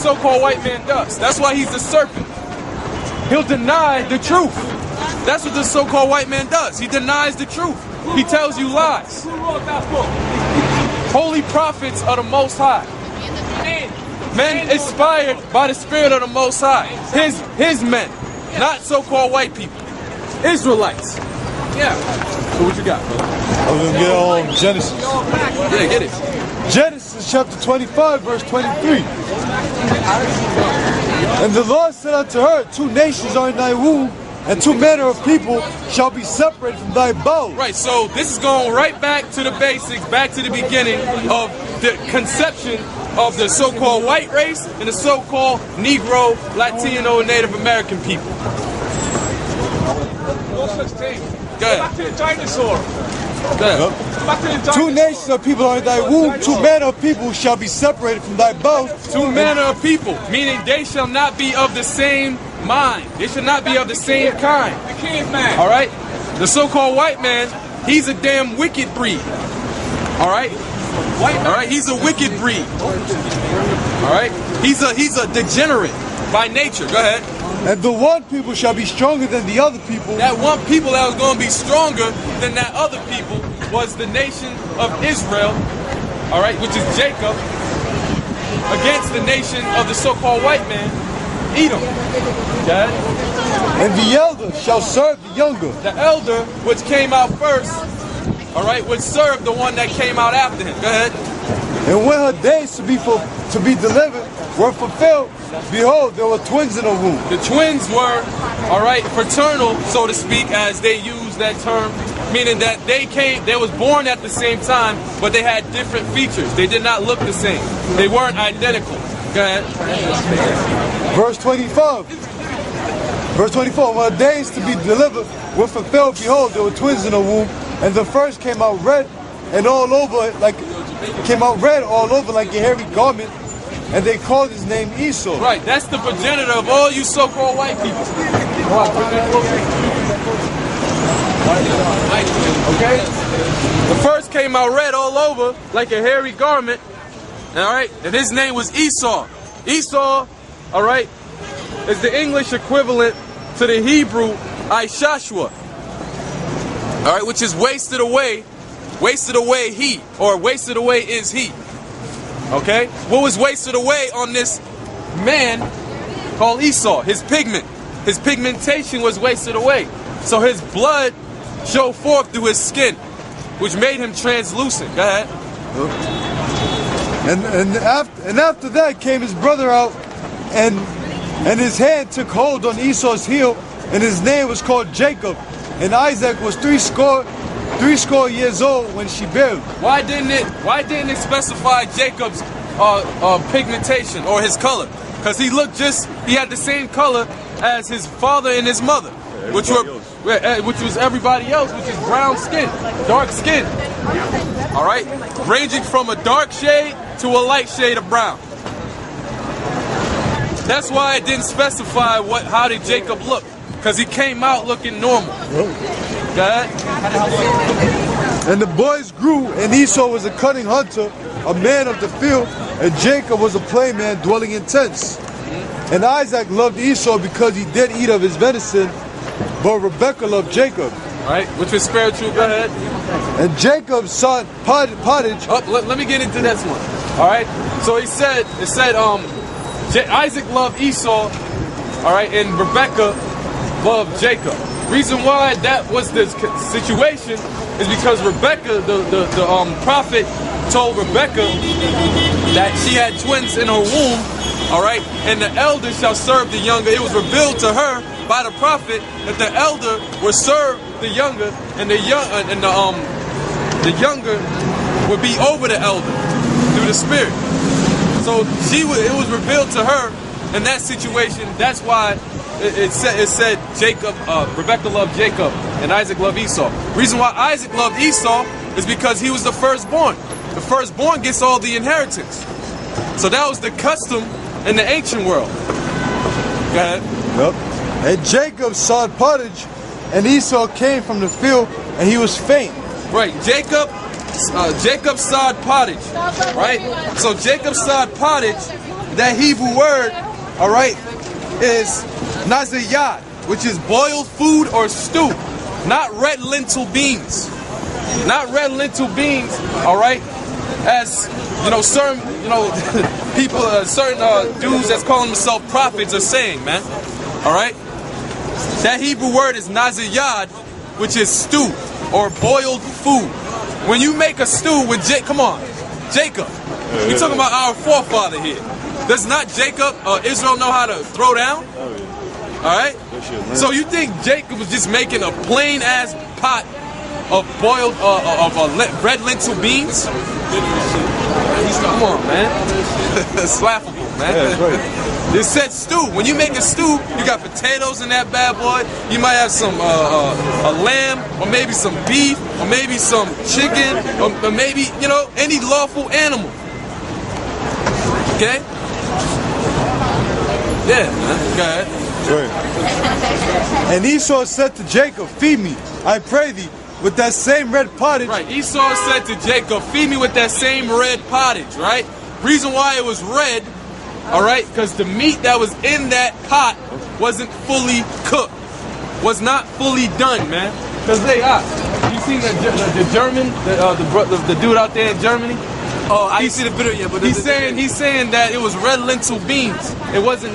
so-called white man does. That's why he's the serpent. He'll deny the truth. That's what the so-called white man does. He denies the truth. He tells you lies. Who wrote that book? Holy prophets of the Most High. Men inspired by the Spirit of the Most High. His men, not so-called white people. Israelites. Yeah. So what you got, brother? I'm gonna get on Genesis. Yeah, get it. Genesis chapter 25, verse 23. And the Lord said unto her, 2 nations are in thy womb, and 2 manner of people shall be separated from thy bowels. Right, so this is going right back to the basics, back to the beginning of the conception of the so-called white race and the so-called Negro, Latino, and Native American people. No such thing. Go ahead. Back to the dinosaur. Go ahead. Back to the dinosaur. 2 nations of people are in thy womb, 2 manner of people shall be separated from thy bowels. 2 manner of people, meaning they shall not be of the same mind. They should not be of the same kind. The caveman. All right? The so-called white man, he's a damn wicked breed. All right? All right? He's a wicked breed. All right? He's a degenerate by nature. Go ahead. And the one people shall be stronger than the other people. That one people that was going to be stronger than that other people was the nation of Israel, all right, which is Jacob, against the nation of the so-called white man, Edom. Okay? And the elder shall serve the younger. The elder, which came out first, all right, would serve the one that came out after him. Go ahead. And when her days to be delivered were fulfilled, behold, there were twins in her womb. The twins were, all right, fraternal, so to speak, as they use that term, meaning that they was born at the same time, but they had different features. They did not look the same. They weren't identical. Go ahead. Verse 25. Verse 24. When her days to be delivered were fulfilled, behold, there were twins in her womb, and the first came out red and all over like a hairy garment, and they called his name Esau. Right, that's the progenitor of all you so-called white people. Okay? The first came out red all over like a hairy garment. Alright? And his name was Esau. Esau, alright, is the English equivalent to the Hebrew Ishashua. Alright, which is wasted away he, or wasted away is he. Okay? What was wasted away on this man called Esau? His pigment. His pigmentation was wasted away. So his blood showed forth through his skin, which made him translucent. Go ahead. And after that came his brother out, and his hand took hold on Esau's heel, and his name was called Jacob. And Isaac was three score years old when she bare him. Why didn't it specify Jacob's pigmentation or his color? Because he had the same color as his father and his mother, which was everybody else, which is brown skin, dark skin. All right, ranging from a dark shade to a light shade of brown. That's why it didn't specify how did Jacob look, because he came out looking normal. And the boys grew, and Esau was a cunning hunter, a man of the field, and Jacob was a plain man dwelling in tents. And Isaac loved Esau because he did eat of his venison, but Rebekah loved Jacob. Right, which was spiritual. Go ahead. And Jacob sought pottage. Let me get into this one. All right. So it said Isaac loved Esau. All right, and Rebekah loved Jacob. Reason why that was the situation is because Rebekah, the prophet, told Rebekah that she had twins in her womb. All right, and the elder shall serve the younger. It was revealed to her by the prophet that the elder would serve the younger, and the younger would be over the elder through the spirit. So it was revealed to her in that situation. That's why it said Jacob, Rebekah loved Jacob, and Isaac loved Esau. Reason why Isaac loved Esau is because he was the firstborn. The firstborn gets all the inheritance. So that was the custom in the ancient world. Go ahead. Yep. And Jacob sought pottage, and Esau came from the field, and he was faint. Right. Jacob sought pottage. Right. So Jacob sought pottage, that Hebrew word, all right, is naziyat, which is boiled food or stew, not red lentil beans. Not red lentil beans, all right, as, you know, certain, you know, people, certain dudes that's calling themselves prophets are saying, man, all right? That Hebrew word is naziyad, which is stew or boiled food. When you make a stew with Jacob, we're talking about our forefather here. Does not Jacob, Israel know how to throw down? All right? So you think Jacob was just making a plain ass pot of boiled, red lentil beans? Come on, man. It's laughable, man. Yeah, that's right. It said stew. When you make a stew, you got potatoes in that bad boy. You might have some a lamb, or maybe some beef, or maybe some chicken, or maybe, you know, any lawful animal. Okay? Yeah, man. Go ahead. Right. And Esau said to Jacob, feed me, I pray thee, with that same red pottage. Right. Esau said to Jacob, feed me with that same red pottage, right? Reason why it was red, all right, because the meat that was in that pot wasn't fully cooked, was not fully done, man. Because you seen the German, the dude out there in Germany? Oh, I didn't see the video yet, but he's saying that it was red lentil beans. It wasn't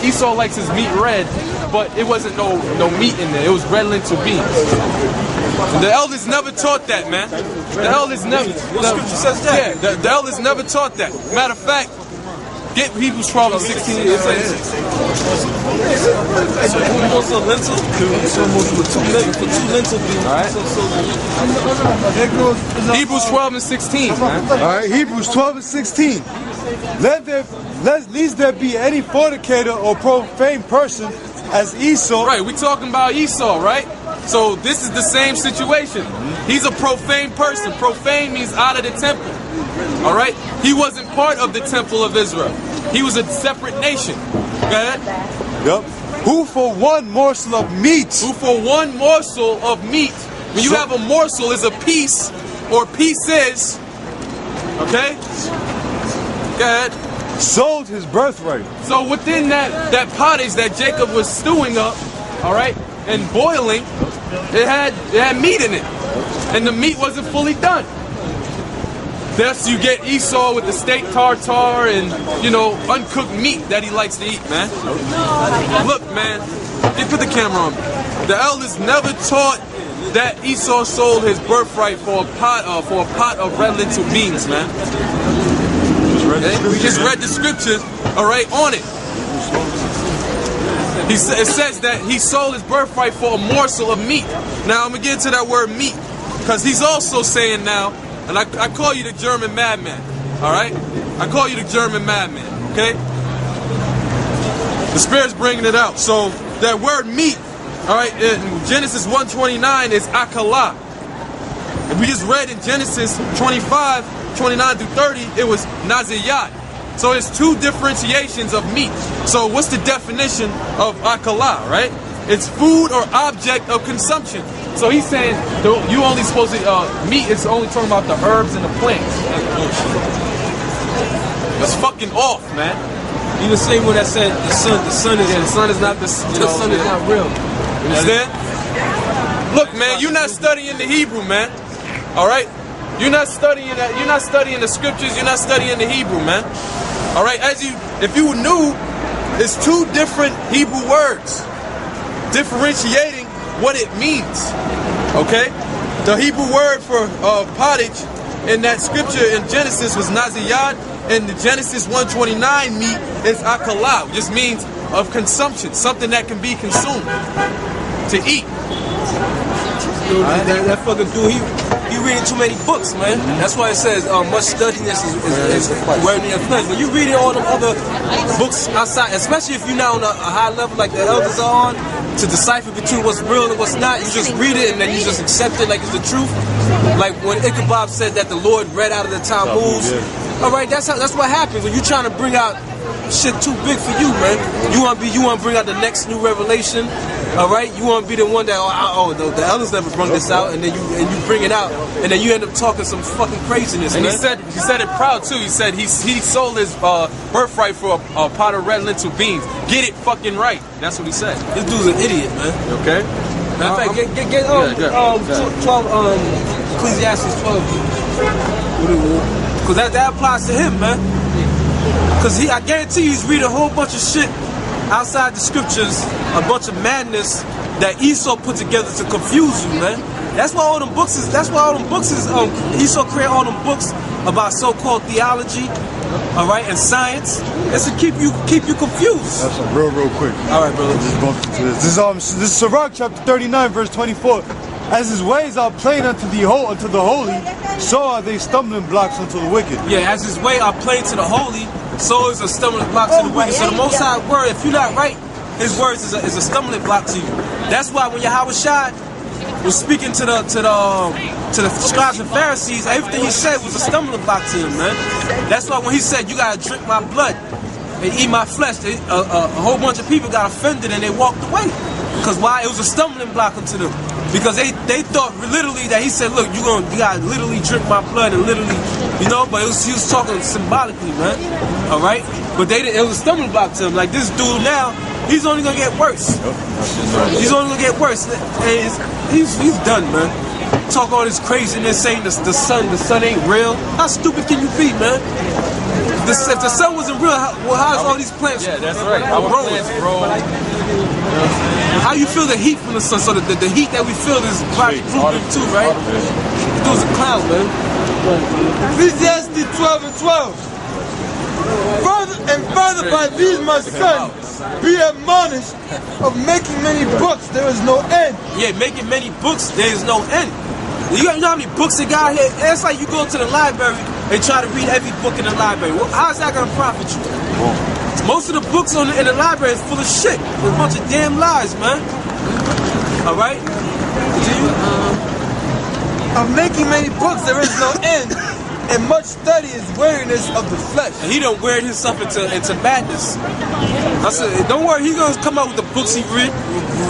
Esau likes his meat red, but it wasn't no meat in there. It was red lentil beans. And the elders never taught that, man. The elders never. What scripture says that? Yeah, the elders never taught that. Matter of fact, get Hebrews 12 and 16. It says, almost a lentil. For two lentil beans. all right. Hebrews 12 and 16. Man. All right, Hebrews 12 and 16. Lest there be any fornicator or profane person as Esau. Right, we talking about Esau, right? So this is the same situation. He's a profane person. Profane means out of the temple. All right? He wasn't part of the temple of Israel. He was a separate nation. Go ahead. Yep. Who for one morsel of meat. Who for one morsel of meat. When you have a morsel, is a piece or pieces. Okay? Go ahead. Sold his birthright. So within that pottage that Jacob was stewing up, all right, and boiling, it had meat in it, and the meat wasn't fully done. Thus, you get Esau with the steak tartare and, you know, uncooked meat that he likes to eat, man. Look, man, they put the camera on me. The elders never taught that Esau sold his birthright for a pot of red lentil beans, man. We just read the scriptures, all right, on it. It says that he sold his birthright for a morsel of meat. Now, I'm going to get into that word meat, because he's also saying now, and I call you the German madman, all right? I call you the German madman, okay? The Spirit's bringing it out. So, that word meat, all right, in Genesis 1:29 is akalah. And we just read in Genesis 25, 29 through 30, it was naziyat. So it's two differentiations of meat. So what's the definition of akalah, right? It's food or object of consumption. So he's saying you only supposed to, meat is only talking about the herbs and the plants. That's fucking off, man. You the same one that said the sun is not the sun is not real. You understand? Look, man, you're not studying the Hebrew, man. All right? You're not studying that. You're not studying the scriptures. You're not studying the Hebrew, man. All right? If you knew, it's two different Hebrew words differentiating what it means. Okay? The Hebrew word for pottage in that scripture in Genesis was naziyat, and the Genesis 1:29 meat is akalah, which just means of consumption, something that can be consumed to eat. That fucking dude, he reading too many books, man. That's why it says much studying is wearing in your flesh. When you reading all them other books outside, especially if you're not on a high level like the elders are on, to decipher between what's real and what's not, you just read it and then you just accept it like it's the truth. Like when Ichabod said that the Lord read out of the Talmud. All right, that's what happens when you're trying to bring out shit too big for you, man. You want to bring out the next new revelation, all right? You want to be the one that the elders never brought this out, and then you bring it out, and then you end up talking some fucking craziness. And man. he said it proud too. He said he sold his birthright for a pot of red lentil beans. Get it fucking right. That's what he said. This dude's an idiot, man. Okay. Matter of fact, get 12 Ecclesiastes 12, because that applies to him, man. Because I guarantee you he's reading a whole bunch of shit outside the scriptures, a bunch of madness that Esau put together to confuse you, man. That's why all them books is. Esau created all them books about so-called theology, all right, and science. It's to keep you confused. That's real quick. All right, brother. Just bump into this. This is Sirach chapter 39, verse 24. As his ways are plain unto the holy, so are they stumbling blocks unto the wicked. Yeah, as his way are plain to the holy, so is a stumbling block to the wicked. So the Most High word, if you're not right, his words is a stumbling block to you. That's why when Yahweh Shai was speaking to the scribes and Pharisees, everything he said was a stumbling block to him, man. That's why when he said, you gotta drink my blood and eat my flesh, a whole bunch of people got offended and they walked away. Because why? It was a stumbling block to them. Because they thought literally that he said, look, you gotta literally drink my blood and literally, but he was talking symbolically, man. All right? But it was a stumbling block to him. Like this dude now, he's only gonna get worse. He's only gonna get worse. He's done, man. Talk all this craziness, saying the sun ain't real. How stupid can you be, man? If the sun wasn't real, how's all these plants? Yeah, that's right. Our plants grow. How you feel the heat from the sun? So the heat that we feel is probably proven too, right? It was a cloud, man. Ecclesiastes 12 and 12. Further by these, my son, be admonished of making many books, there is no end. Yeah, making many books, there is no end. You know how many books they got here? It's like you go to the library and try to read every book in the library. Well, how's that going to profit you? Most of the books in the library is full of shit. A bunch of damn lies, man. All right? Continue. Of making many books, there is no end. And much study is weariness of the flesh. And he done weared himself into madness. I said, don't worry, he's gonna come out with the books he reading.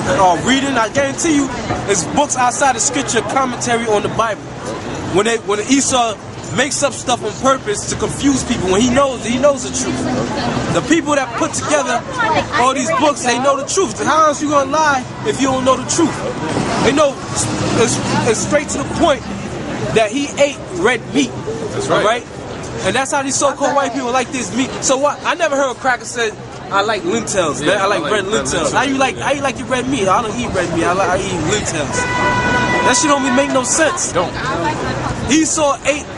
I guarantee you, it's books outside of scripture, commentary on the Bible. When Esau makes up stuff on purpose to confuse people, when he knows the truth. The people that put together all these books, they know the truth. How else you gonna lie if you don't know the truth? They know it's straight to the point that he ate red meat. That's right. Right? And that's how these so-called white people like this meat. So what? I never heard a cracker say, I like lentils, man. I like red lentils. How you like your red meat? I don't eat red meat. I eat lentils. That shit don't even make no sense. Don't.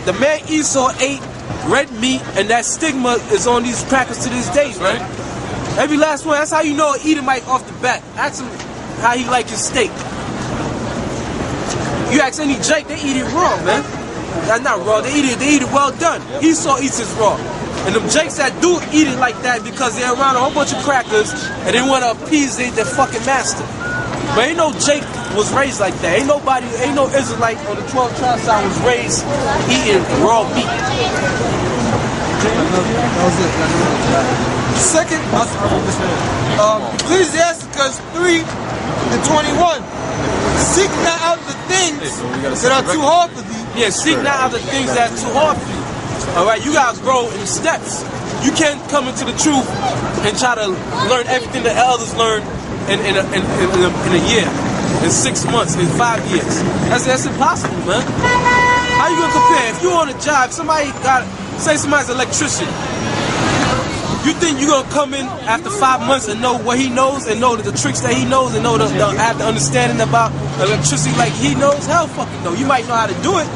The man Esau ate red meat, and that stigma is on these crackers to this day, man. Right. Every last one. That's how you know an Edomite off the bat. Ask him how he like his steak. You ask any Jake, they eat it raw, man. That's not raw. They eat it well done. Esau eats it raw. And them Jakes that do eat it like that because they're around a whole bunch of crackers and they want to appease their fucking master. But ain't no Jake was raised like that. Ain't no Israelite on the 12 tribe side was raised eating raw meat. That was it. Second, Ecclesiastes 3 and 21. Seek not out the things that are too hard for thee. Yeah, seek not out the things that are too hard for you. All right, you gotta grow in steps. You can't come into the truth and try to learn everything the elders learned in a year, in 6 months, in 5 years. That's impossible, man. How you gonna compare? If you're on a job, say somebody's an electrician. You think you're gonna come in after 5 months and know what he knows and know the tricks that he knows and have the understanding about electricity like he knows? Hell fucking no. You might know how to do it,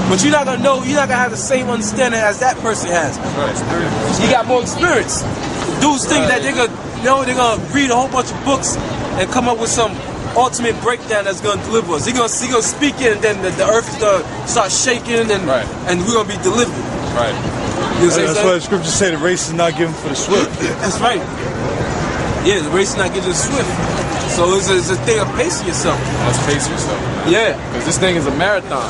but you're not gonna know. You're not gonna have the same understanding as that person has. He got more experience. Dudes think that they're gonna read a whole bunch of books and come up with some ultimate breakdown that's gonna deliver us. He gonna speak it, and then the earth is gonna start shaking, and we're gonna be delivered. Right. That's why the scriptures say the race is not given for the swift. That's right. Yeah, the race is not given to the swift. So it's a thing of pacing yourself. Let's pace yourself. Yeah. Because this thing is a marathon.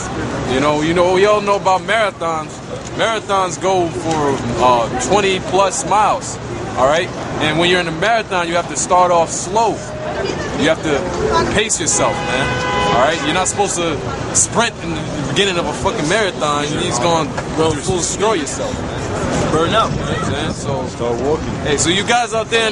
You know, we all know about marathons. Marathons go for 20 plus miles. All right? And when you're in a marathon, you have to start off slow. You have to pace yourself, man. All right? You're not supposed to sprint in the beginning of a fucking marathon. You're just going to destroy yourself, man. Burn out. You know what I'm saying? So, Start walking. hey, so you guys out there